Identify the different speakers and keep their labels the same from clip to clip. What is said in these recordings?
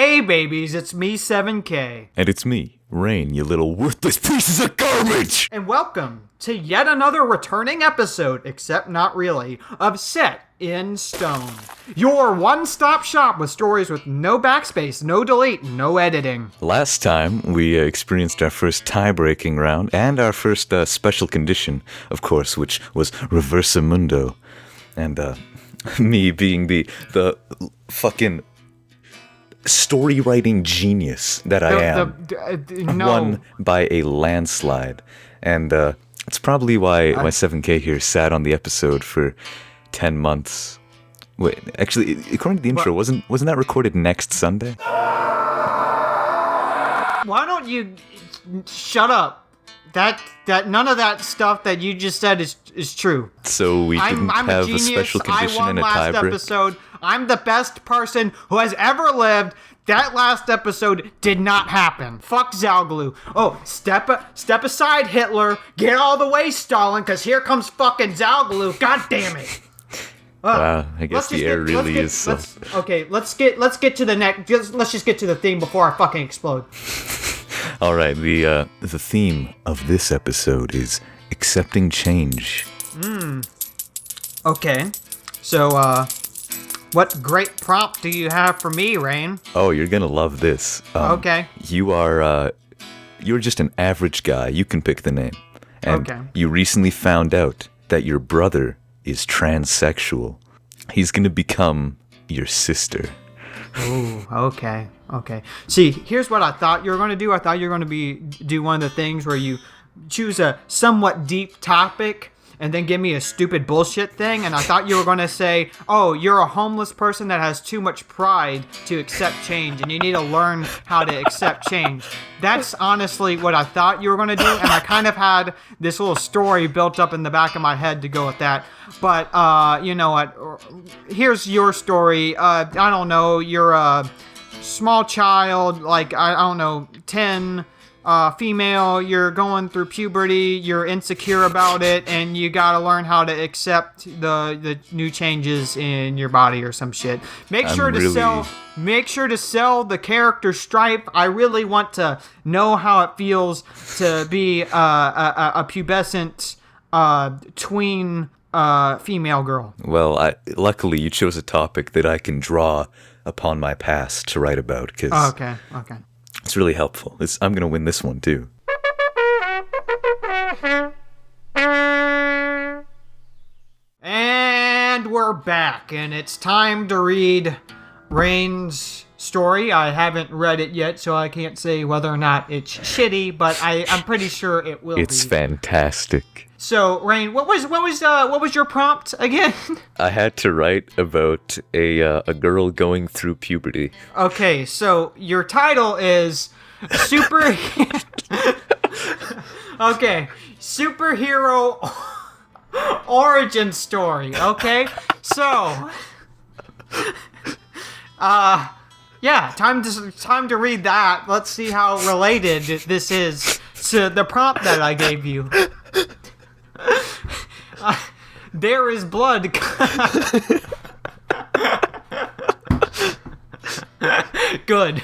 Speaker 1: Hey babies, it's me 7K.
Speaker 2: And it's me, Rain, you little worthless pieces of garbage!
Speaker 1: And welcome to yet another returning episode, except not really, of Set in Stone. Your one-stop shop with stories with no backspace, no delete, no editing.
Speaker 2: Last time, we experienced our first tie-breaking round, and our first special condition, of course, which was Reversamundo. And, me being the fucking story writing genius that I am, won by a landslide. And it's probably why my 7K here sat on the episode for 10 months. Wait, actually, according to the intro, wasn't that recorded next Sunday?
Speaker 1: Why don't you shut up? That none of that stuff that you just said is true.
Speaker 2: So we didn't have a special condition and a tiebreak.
Speaker 1: Episode. I'm the best person who has ever lived. That last episode did not happen. Fuck Zalgaloo. Oh, step aside, Hitler. Get all the way, Stalin, because here comes fucking Zalgaloo. God damn it.
Speaker 2: Wow, I guess the air really is so.
Speaker 1: Okay, let's get to the next. Let's just get to the theme before I fucking explode.
Speaker 2: All right, the theme of this episode is accepting change.
Speaker 1: Okay, so what great prompt do you have for me, Rain?
Speaker 2: Oh, you're gonna love this.
Speaker 1: Okay.
Speaker 2: You're just an average guy. You can pick the name. And
Speaker 1: okay.
Speaker 2: You recently found out that your brother is transsexual. He's gonna become your sister.
Speaker 1: Ooh, okay. See, here's what I thought you were going to do. I thought you were going to do one of the things where you choose a somewhat deep topic and then give me a stupid bullshit thing. And I thought you were going to say, oh, you're a homeless person that has too much pride to accept change and you need to learn how to accept change. That's honestly what I thought you were going to do. And I kind of had this little story built up in the back of my head to go with that. But, you know what? Here's your story. I don't know. You're a small child, like, I don't know, 10, female, you're going through puberty, you're insecure about it, and you gotta learn how to accept the new changes in your body or some shit. Make sure to sell the character Stripe. I really want to know how it feels to be a pubescent tween female girl.
Speaker 2: Well, luckily you chose a topic that I can draw upon my past to write about, because
Speaker 1: okay.
Speaker 2: It's really helpful. I'm going to win this one, too.
Speaker 1: And we're back, and it's time to read Rain's story. I haven't read it yet, so I can't say whether or not it's shitty, but I'm pretty sure it will be.
Speaker 2: It's fantastic.
Speaker 1: So, Rain, what was your prompt again?
Speaker 2: I had to write about a girl going through puberty.
Speaker 1: Okay, so your title is Superhero Origin Story. Okay, so yeah, time to read that. Let's see how related this is to the prompt that I gave you. There is blood. Good.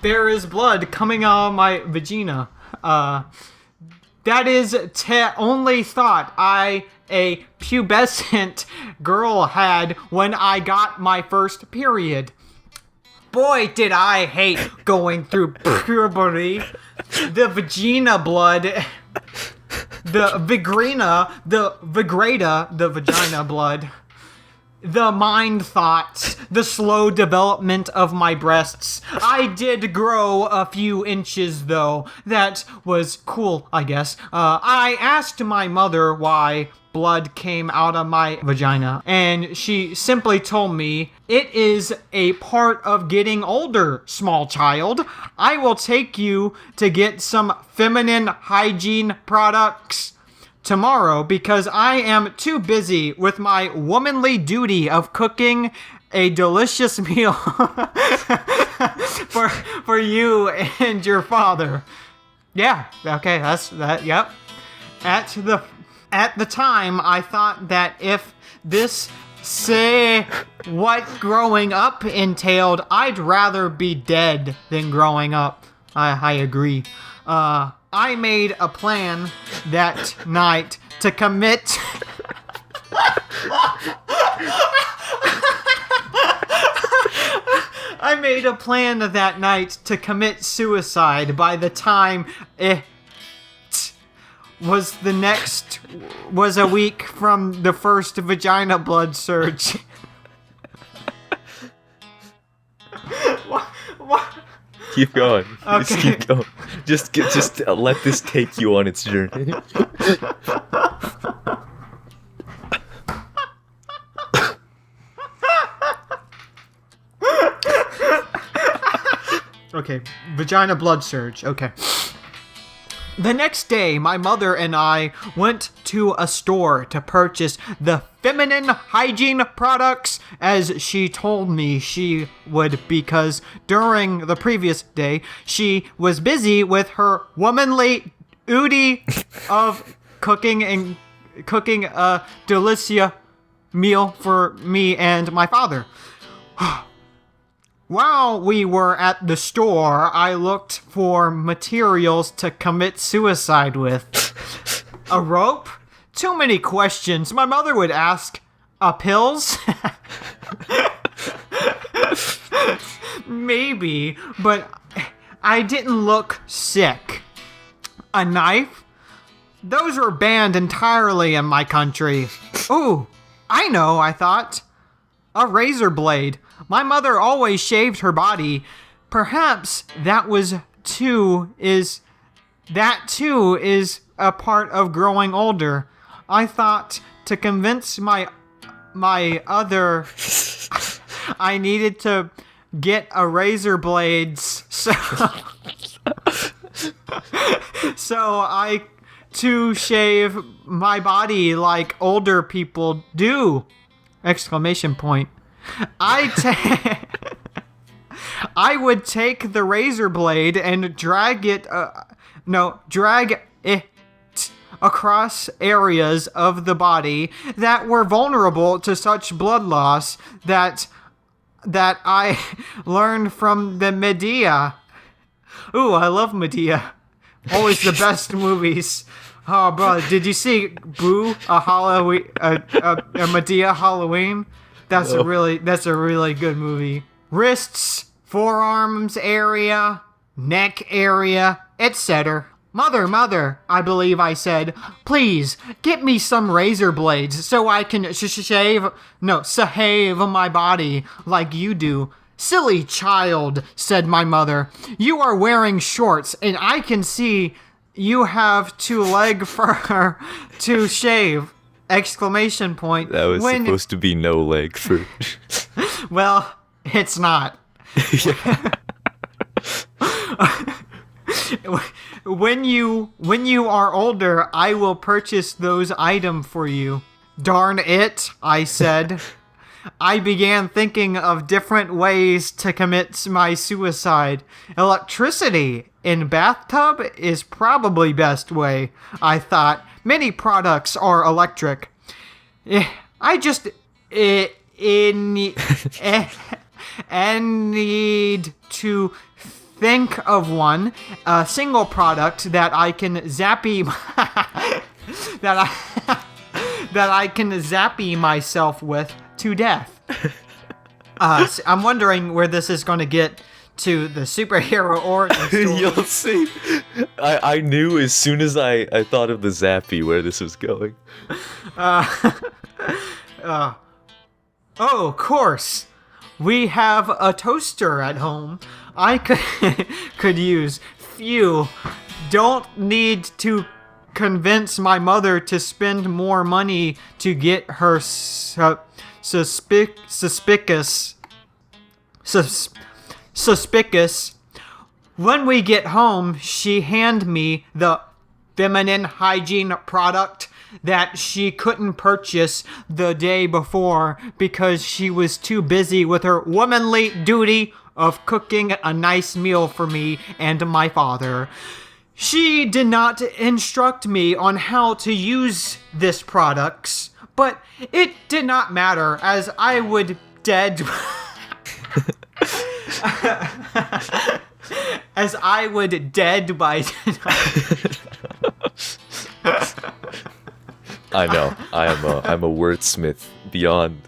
Speaker 1: There is blood coming out of my vagina. That is only thought a pubescent girl had when I got my first period. Boy, did I hate going through puberty. The vagina blood. The vagina blood, the mind thoughts, the slow development of my breasts. I did grow a few inches, though. That was cool, I guess. I asked my mother why blood came out of my vagina, and she simply told me, "It is a part of getting older, small child. I will take you to get some feminine hygiene products tomorrow because I am too busy with my womanly duty of cooking a delicious meal for you and your father." Yeah, okay, that's that. Yep. At the time, I thought that if this say what growing up entailed. I'd rather be dead than growing up. I agree. I made a plan that night to commit... I made a plan that night to commit suicide by the time it was a week from the first vagina blood surge. What?
Speaker 2: Keep going. Just
Speaker 1: Okay.
Speaker 2: keep going. Just let this take you on its journey.
Speaker 1: Okay, vagina blood surge. Okay. The next day, my mother and I went to a store to purchase the feminine hygiene products as she told me she would, because during the previous day, she was busy with her womanly duty of cooking a delicious meal for me and my father. While we were at the store, I looked for materials to commit suicide with. A rope? Too many questions. My mother would ask. Pills? Maybe, but I didn't look sick. A knife? Those were banned entirely in my country. Ooh, I know, I thought. A razor blade. My mother always shaved her body. Perhaps that too is a part of growing older. I thought to convince my other I needed to get a razor blades so I to shave my body like older people do. Exclamation point. I would take the razor blade and drag it across areas of the body that were vulnerable to such blood loss that I learned from the media. Ooh, I love Medea. Always the best movies. Oh, bro, did you see Boo, a Medea Halloween? That's a really good movie. Wrists, forearms area, neck area, etc. Mother, I believe I said, please get me some razor blades so I can shave my body like you do. Silly child, said my mother. You are wearing shorts and I can see you have two leg fur to shave. Exclamation point.
Speaker 2: That was supposed to be no leg fur.
Speaker 1: Well, it's not. When you are older, I will purchase those items for you. Darn it, I said. I began thinking of different ways to commit my suicide. Electricity in bathtub is probably best way, I thought. Many products are electric. I just need to think of one, a single product that I can zappy that I can zappy myself with to death. I'm wondering where this is going to get to the superhero origin story.
Speaker 2: You'll see. I knew as soon as I thought of the zappy where this was going.
Speaker 1: Oh, of course. We have a toaster at home I could use. Phew. Don't need to convince my mother to spend more money to get her suspicious. When we get home, she handed me the feminine hygiene product that she couldn't purchase the day before because she was too busy with her womanly duty of cooking a nice meal for me and my father. She did not instruct me on how to use this products, But it did not matter, as I would dead... as I would dead by tonight.
Speaker 2: I know. I'm a wordsmith beyond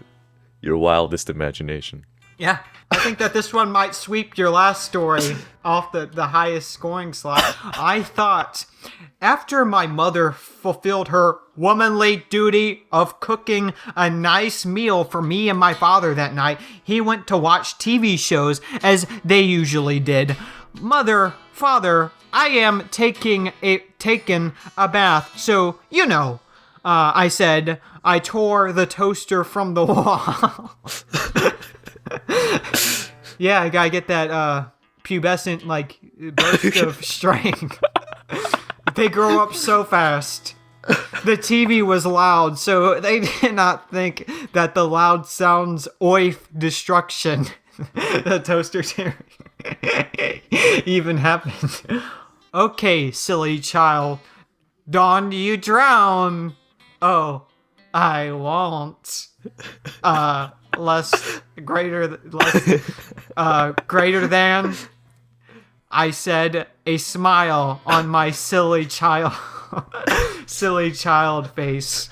Speaker 2: your wildest imagination.
Speaker 1: Yeah, I think that this one might sweep your last story off the highest scoring slot. I thought, after my mother fulfilled her womanly duty of cooking a nice meal for me and my father that night, he went to watch TV shows as they usually did. Mother, father, I am taking a bath, so you know. I said. I tore the toaster from the wall. Yeah, I gotta get that pubescent burst of strength. They grow up so fast. The TV was loud, so they did not think that the loud sounds oif destruction. The toaster tearing even happened. Okay, silly child. Don't you drown. Oh, I won't. Greater than. I said, a smile on my silly child face.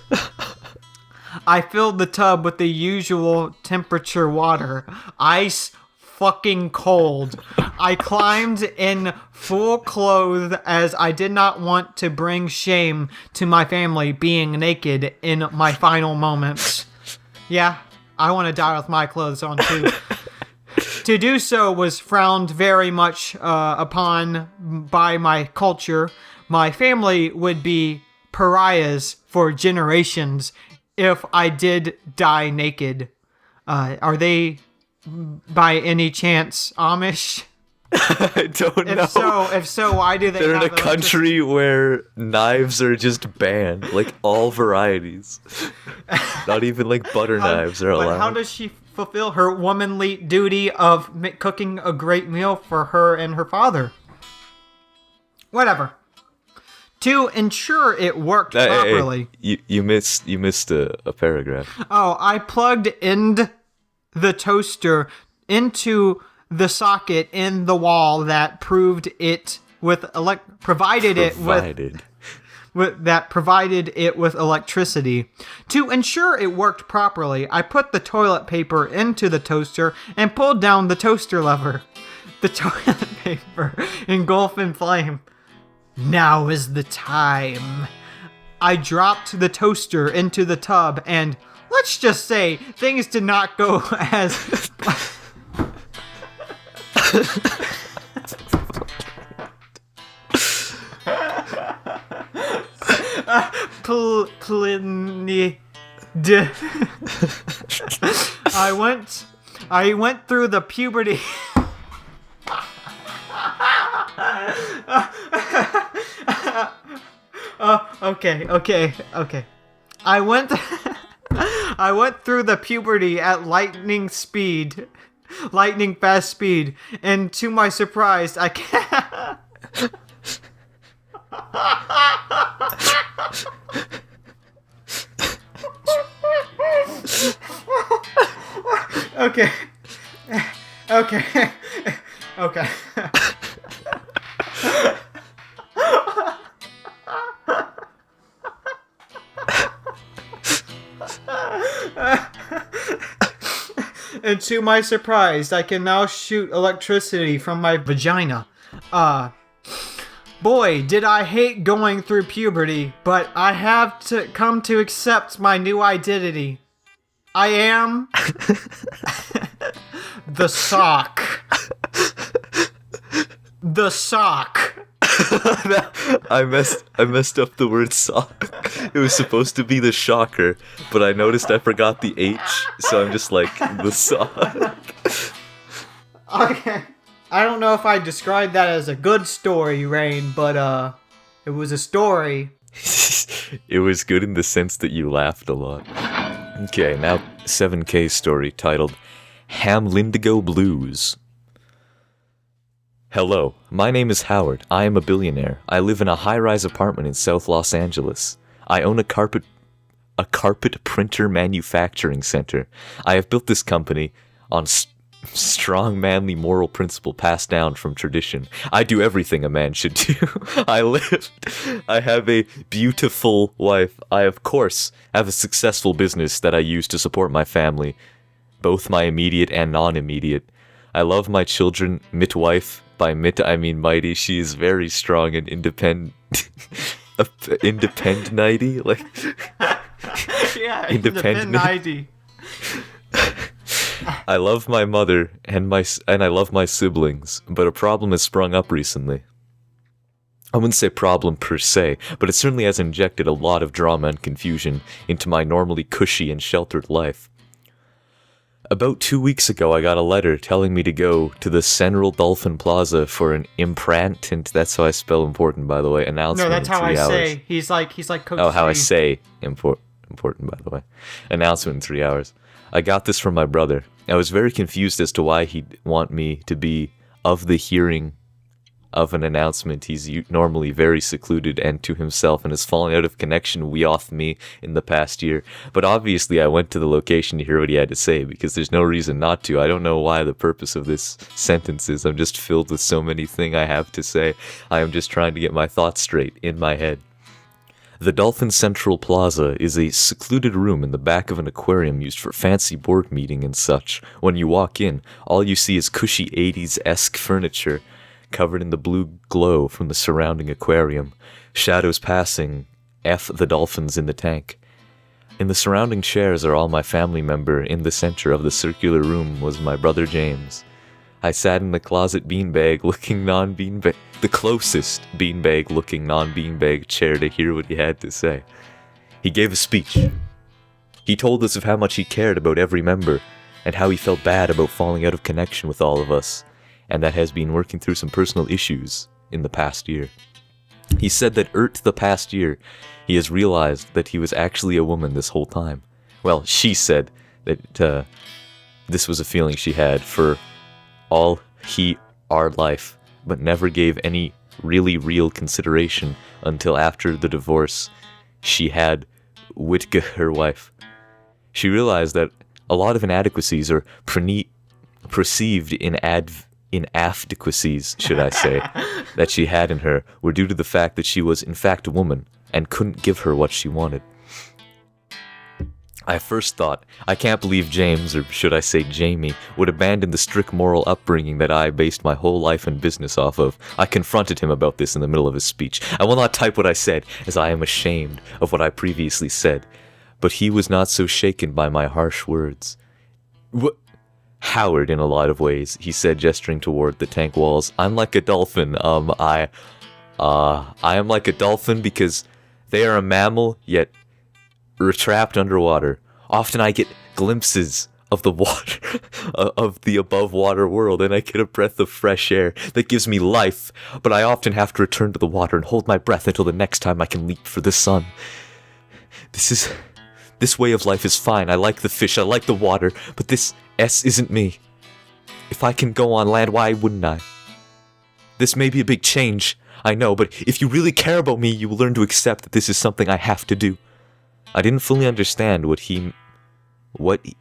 Speaker 1: I filled the tub with the usual temperature water. Ice fucking cold. I climbed in full clothes as I did not want to bring shame to my family being naked in my final moments. Yeah, I want to die with my clothes on too. To do so was frowned very much upon by my culture. My family would be pariahs for generations if I did die naked. Are they, by any chance, Amish?
Speaker 2: I don't know.
Speaker 1: If so, why do they
Speaker 2: They're
Speaker 1: have
Speaker 2: in a country where knives are just banned, like all varieties. Not even like butter knives are allowed.
Speaker 1: But how does she fulfill her womanly duty of cooking a great meal for her and her father? Whatever. To ensure it worked properly.
Speaker 2: Hey, you missed a paragraph.
Speaker 1: Oh, I plugged in the toaster into the socket in the wall that provided it with electricity. To ensure it worked properly, I put the toilet paper into the toaster and pulled down the toaster lever. The toilet paper engulfed in flame. Now is the time. I dropped the toaster into the tub and, let's just say, things did not go as... I went through the puberty. Okay. I went through the puberty at lightning fast speed, and to my surprise, I can't. Okay. And to my surprise, I can now shoot electricity from my vagina. Boy, did I hate going through puberty, but I have to come to accept my new identity. I am the sock. The sock.
Speaker 2: I messed up the word sock. It was supposed to be the shocker, but I noticed I forgot the H, so I'm just like, the sock.
Speaker 1: Okay. I don't know if I described that as a good story, Rain, but it was a story.
Speaker 2: It was good in the sense that you laughed a lot. Okay, now 7K story titled Hamlindigo Blues. Hello, my name is Howard. I am a billionaire. I live in a high-rise apartment in South Los Angeles. I own a carpet a carpet printer manufacturing center. I have built this company on strong manly moral principle passed down from tradition. I do everything a man should do. I have a beautiful wife. I, of course, have a successful business that I use to support my family, both my immediate and non-immediate. I love my children. Mit wife, by mit I mean mighty. She is very strong and independent. Independent-nighty? Like,
Speaker 1: Yeah,
Speaker 2: independent. I love my mother and I love my siblings, but a problem has sprung up recently. I wouldn't say problem per se, but it certainly has injected a lot of drama and confusion into my normally cushy and sheltered life. About 2 weeks ago, I got a letter telling me to go to the Central Dolphin Plaza for an important, that's how I spell important, by the way, announcement.
Speaker 1: No, that's how I
Speaker 2: hours.
Speaker 1: say. He's like Coach
Speaker 2: Oh, how I
Speaker 1: C.
Speaker 2: say important, by the way. Announcement in 3 hours. I got this from my brother. I was very confused as to why he'd want me to be of the hearing of an announcement. He's normally very secluded and to himself and has fallen out of connection with me in the past year. But obviously I went to the location to hear what he had to say because there's no reason not to. I don't know why the purpose of this sentence is. I'm just filled with so many things I have to say. I am just trying to get my thoughts straight in my head. The Dolphin Central Plaza is a secluded room in the back of an aquarium used for fancy board meeting and such. When you walk in, all you see is cushy 80s-esque furniture covered in the blue glow from the surrounding aquarium. Shadows passing, F the dolphins in the tank. In the surrounding chairs are all my family member. In the center of the circular room was my brother James. I sat in the closet beanbag-looking non-beanbag... the closest beanbag-looking non-beanbag chair to hear what he had to say. He gave a speech. He told us of how much he cared about every member, and how he felt bad about falling out of connection with all of us, and that has been working through some personal issues in the past year. He said that the past year, he has realized that he was actually a woman this whole time. Well, she said that this was a feeling she had for all our life, but never gave any really real consideration until after the divorce she had with her wife. She realized that a lot of inadequacies or perceived inadequacies, should I say, that she had in her were due to the fact that she was in fact a woman and couldn't give her what she wanted. I first thought, I can't believe James, or should I say Jamie, would abandon the strict moral upbringing that I based my whole life and business off of. I confronted him about this in the middle of his speech. I will not type what I said, as I am ashamed of what I previously said. But he was not so shaken by my harsh words. Howard, in a lot of ways, he said, gesturing toward the tank walls. I'm like a dolphin. I am like a dolphin because they are a mammal, yet trapped underwater. Often I get glimpses of the water, of the above water world, and I get a breath of fresh air that gives me life, but I often have to return to the water and hold my breath until the next time I can leap for the sun. This way of life is fine. I like the fish, I like the water, but this S isn't me. If I can go on land, why wouldn't I? This may be a big change, I know, but if you really care about me, you will learn to accept that this is something I have to do. I didn't fully understand what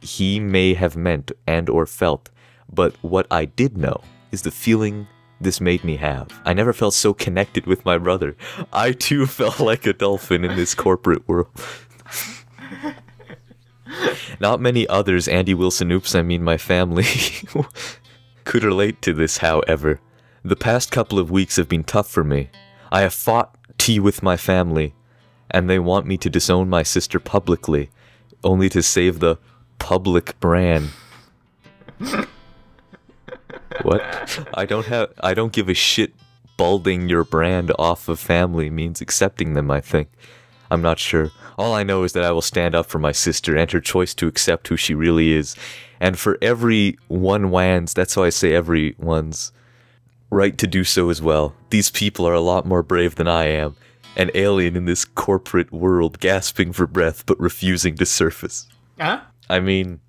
Speaker 2: he may have meant and or felt, but what I did know is the feeling this made me have. I never felt so connected with my brother. I too felt like a dolphin in this corporate world. Not many others, Andy Wilson, oops, I mean my family, could relate to this, however. The past couple of weeks have been tough for me. I have fought tea with my family, and they want me to disown my sister publicly, only to save the public brand. What? I don't give a shit. Balding your brand off of family means accepting them, I think. I'm not sure. All I know is that I will stand up for my sister and her choice to accept who she really is. And for everyone's, that's how I say everyone's, right to do so as well. These people are a lot more brave than I am. An alien in this corporate world, gasping for breath but refusing to surface.
Speaker 1: Huh?
Speaker 2: I mean,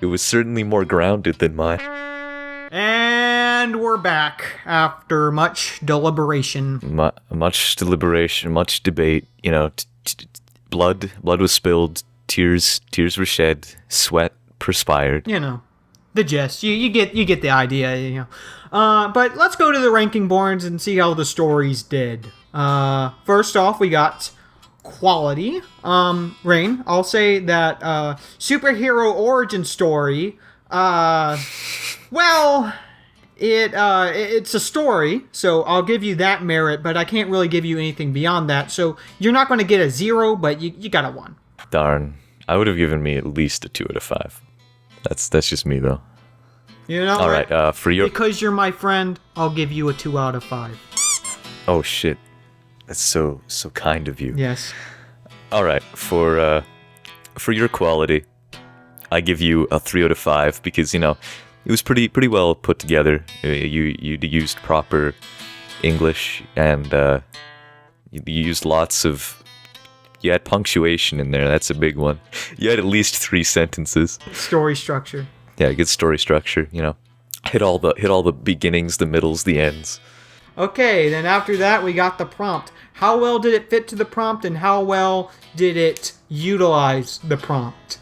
Speaker 2: it was certainly more grounded than mine.
Speaker 1: And we're back after much deliberation.
Speaker 2: Much deliberation, much debate, blood was spilled, tears were shed, sweat perspired.
Speaker 1: You know, the gist. You get the idea. You know. But let's go to the ranking boards and see how the stories did. First off, we got quality. Rain, I'll say that superhero origin story. Well, it's a story, so I'll give you that merit, but I can't really give you anything beyond that. So you're not going to get a 0, but you got a 1.
Speaker 2: Darn, I would have given me at least a 2 out of 5. That's just me though.
Speaker 1: You know.
Speaker 2: All right, for your
Speaker 1: because you're my friend, I'll give you a 2 out of 5.
Speaker 2: Oh shit, that's so kind of you.
Speaker 1: Yes.
Speaker 2: All right, for your quality, I give you a 3 out of 5 because, you know, it was pretty well put together. You used proper English, and you used lots of. You had punctuation in there. That's a big one. You had at least 3 sentences.
Speaker 1: Story structure.
Speaker 2: Yeah, good story structure. You know, hit all the beginnings, the middles, the ends.
Speaker 1: Okay, then after that we got the prompt. How well did it fit to the prompt, and how well did it utilize the prompt?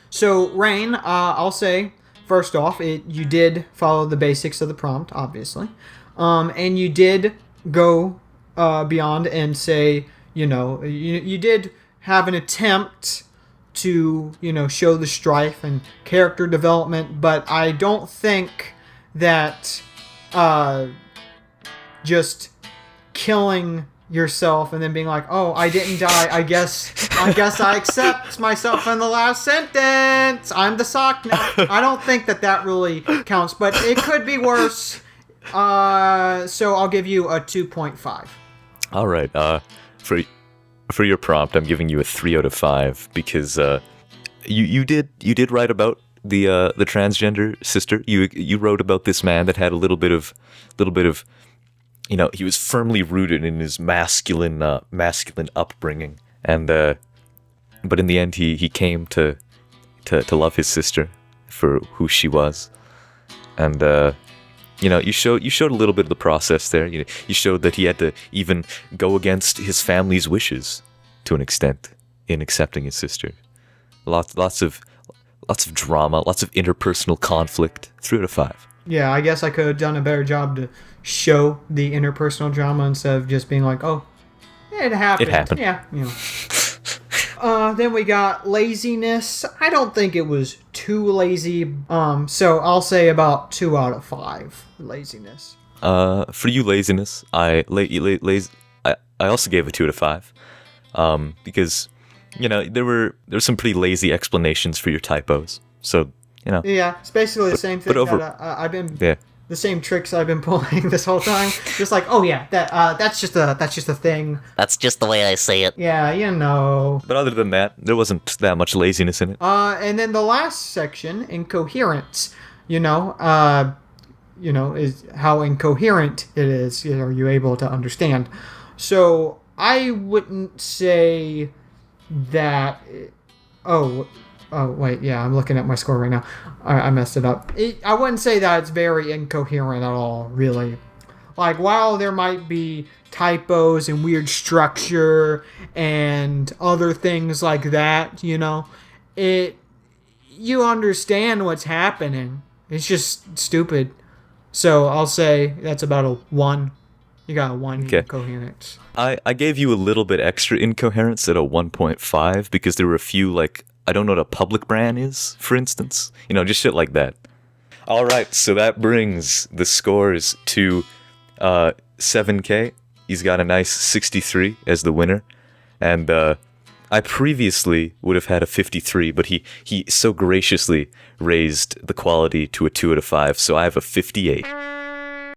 Speaker 1: So, Rain, I'll say, first off, you did follow the basics of the prompt, obviously. And you did go beyond and say, you know, you did have an attempt to, you know, show the strife and character development, but I don't think that just killing yourself and then being like, oh, I didn't die, I guess I accept myself in the last sentence, I'm the sock now. I don't think that really counts, but it could be worse. So I'll give you a 2.5.
Speaker 2: All right, for your prompt, I'm giving you a 3 out of 5 because you did write about the transgender sister. You wrote about this man that had a little bit of, you know, he was firmly rooted in his masculine upbringing, and but in the end he came to love his sister for who she was, and you know, you showed a little bit of the process there. You showed that he had to even go against his family's wishes to an extent in accepting his sister. Lots of drama, lots of interpersonal conflict. 3 out of 5.
Speaker 1: Yeah, I guess I could have done a better job to show the interpersonal drama instead of just being like, oh, it happened.
Speaker 2: It happened.
Speaker 1: Yeah, you know. Then we got laziness. I don't think it was too lazy. So I'll say about 2 out of 5 laziness.
Speaker 2: For you, laziness, I also gave a 2 out of 5. Because, you know, there were some pretty lazy explanations for your typos. So, you know.
Speaker 1: Yeah, it's basically the same thing that I've been.
Speaker 2: Yeah.
Speaker 1: The same tricks I've been pulling this whole time. Just like, oh yeah, that's just a thing.
Speaker 3: That's just the way I say it.
Speaker 1: Yeah, you know.
Speaker 2: But other than that, there wasn't that much laziness in it.
Speaker 1: And then the last section, incoherence. You know, is how incoherent it is. You know, are you able to understand? So I wouldn't say that. Oh wait, yeah, I'm looking at my score right now. I messed it up. I wouldn't say that it's very incoherent at all, really. Like, while there might be typos and weird structure and other things like that, you know, you understand what's happening. It's just stupid. So I'll say that's about a 1. You got a 1 incoherence.
Speaker 2: I gave you a little bit extra incoherence at a 1.5 because there were a few, like, I don't know what a public brand is, for instance. You know, just shit like that. All right, so that brings the scores to 7K. He's got a nice 63 as the winner. And I previously would have had a 53, but he so graciously raised the quality to a 2 out of 5, so I have a 58.